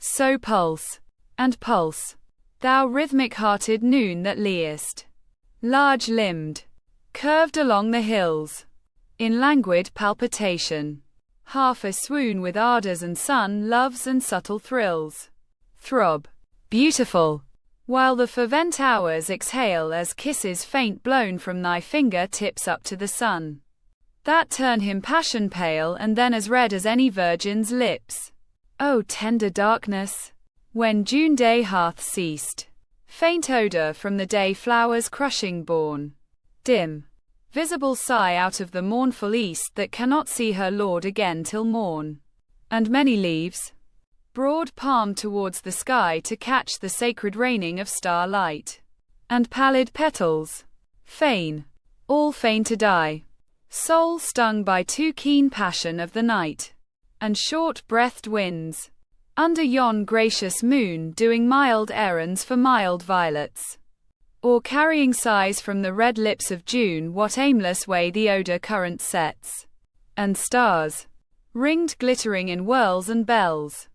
So pulse, and pulse, thou rhythmic-hearted noon that liest, large-limbed, curved along the hills, in languid palpitation, half a swoon with ardors and sun loves and subtle thrills. Throb, beautiful, while the fervent hours exhale as kisses faint blown from thy finger tips up to the sun, that turn him passion pale and then as red as any virgin's lips. O tender darkness, when June day hath ceased, faint odor from the day flowers crushing born, dim, visible sigh out of the mournful east that cannot see her lord again till morn, and many leaves, broad palm towards the sky to catch the sacred raining of starlight, and pallid petals, fain, all fain to die, soul stung by too keen passion of the night, and short-breathed winds, under yon gracious moon doing mild errands for mild violets, or carrying sighs from the red lips of June what aimless way the odor current sets, and stars, ringed glittering in whirls and bells,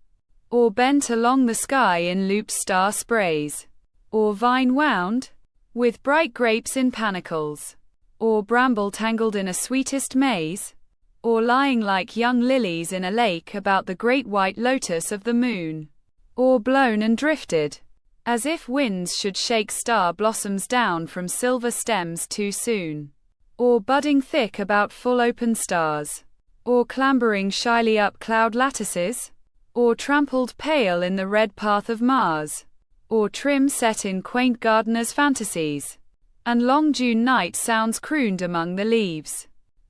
or bent along the sky in looped star sprays, or vine wound, with bright grapes in panicles, or bramble tangled in a sweetest maze, or lying like young lilies in a lake about the great white lotus of the moon, or blown and drifted, as if winds should shake star blossoms down from silver stems too soon, or budding thick about full open stars, or clambering shyly up cloud lattices, or trampled pale in the red path of Mars, or trim set in quaint gardeners' fantasies, and long June night sounds crooned among the leaves,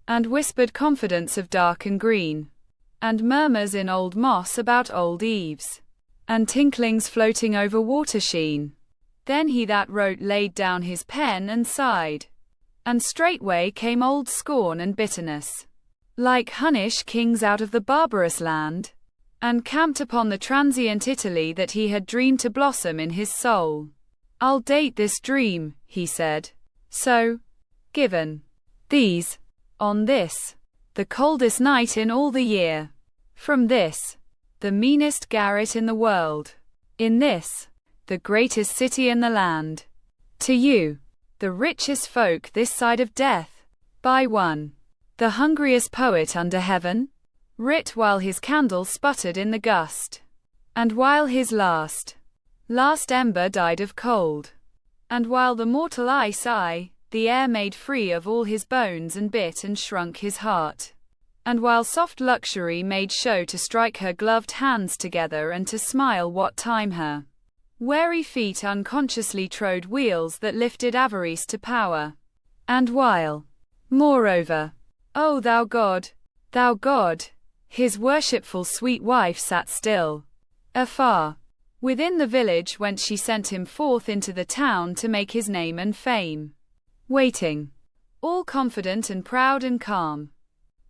and whispered confidence of dark and green, and murmurs in old moss about old eaves, and tinklings floating over water sheen. Then he that wrote laid down his pen and sighed, and straightway came old scorn and bitterness, like Hunnish kings out of the barbarous land, and camped upon the transient Italy that he had dreamed to blossom in his soul. I'll date this dream, he said, so, given, these, on this, the coldest night in all the year, from this, the meanest garret in the world, in this, the greatest city in the land, to you, the richest folk this side of death, by one, the hungriest poet under heaven, writ while his candle sputtered in the gust, and while his last ember died of cold, and while the mortal eye, the air made free of all his bones and bit and shrunk his heart, and while soft luxury made show to strike her gloved hands together and to smile what time her weary feet unconsciously trode wheels that lifted avarice to power, and while, moreover, O thou God, his worshipful sweet wife sat still, afar, within the village whence she sent him forth into the town to make his name and fame, waiting, all confident and proud and calm,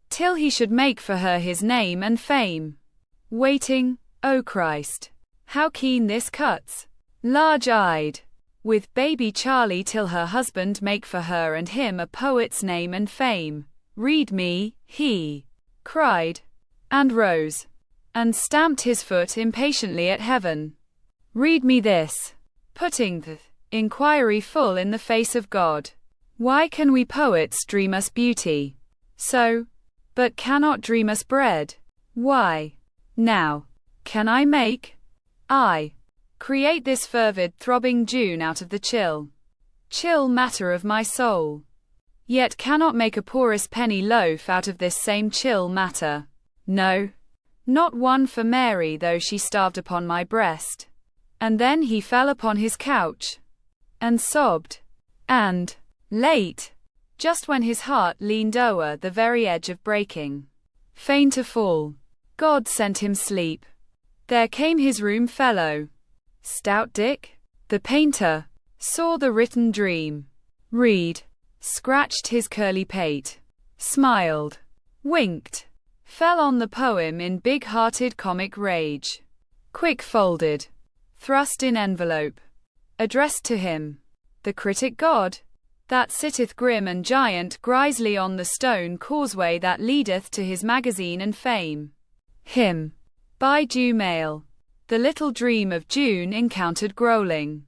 till he should make for her his name and fame. Waiting, O Christ, how keen this cuts, large-eyed, with baby Charlie till her husband make for her and him a poet's name and fame. Read me, he cried, and rose, and stamped his foot impatiently at heaven. Read me this, putting the inquiry full in the face of God. Why can we poets dream us beauty, so, but cannot dream us bread? Why, now, can I create this fervid, throbbing June out of the chill matter of my soul, yet cannot make a poorest penny loaf out of this same chill matter? No, not one for Mary, though she starved upon my breast. And then he fell upon his couch, and sobbed, and, late, just when his heart leaned o'er the very edge of breaking, fain to fall, God sent him sleep. There came his room fellow, stout Dick, the painter, saw the written dream, read, scratched his curly pate, smiled, winked, fell on the poem in big-hearted comic rage, quick folded, thrust in envelope, addressed to him, the critic God, that sitteth grim and giant grisly on the stone causeway that leadeth to his magazine and fame. Him, by due mail, The little dream of June encountered growling,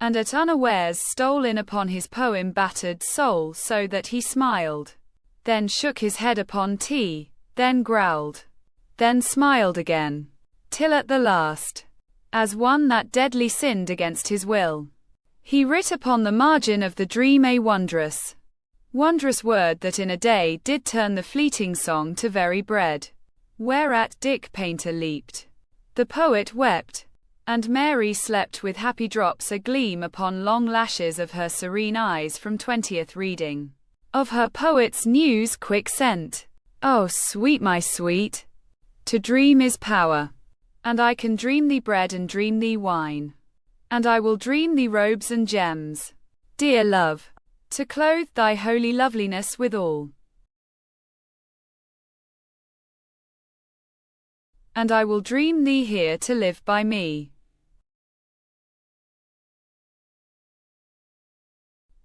and at unawares stole in upon his poem-battered soul, so that he smiled, then shook his head upon tea, then growled, then smiled again, till at the last, as one that deadly sinned against his will, he writ upon the margin of the dream a wondrous word that in a day did turn the fleeting song to very bread. Whereat Dick Painter leaped, the poet wept, and Mary slept with happy drops agleam upon long lashes of her serene eyes from 20th reading of her poet's news quick sent. Oh, sweet, my sweet, to dream is power, and I can dream thee bread and dream thee wine, and I will dream thee robes and gems, dear love, to clothe thy holy loveliness withal. And I will dream thee here to live by me.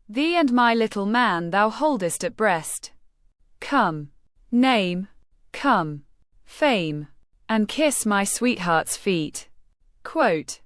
Thee and my little man thou holdest at breast. Come, name, come, fame, and kiss my sweetheart's feet. Quote,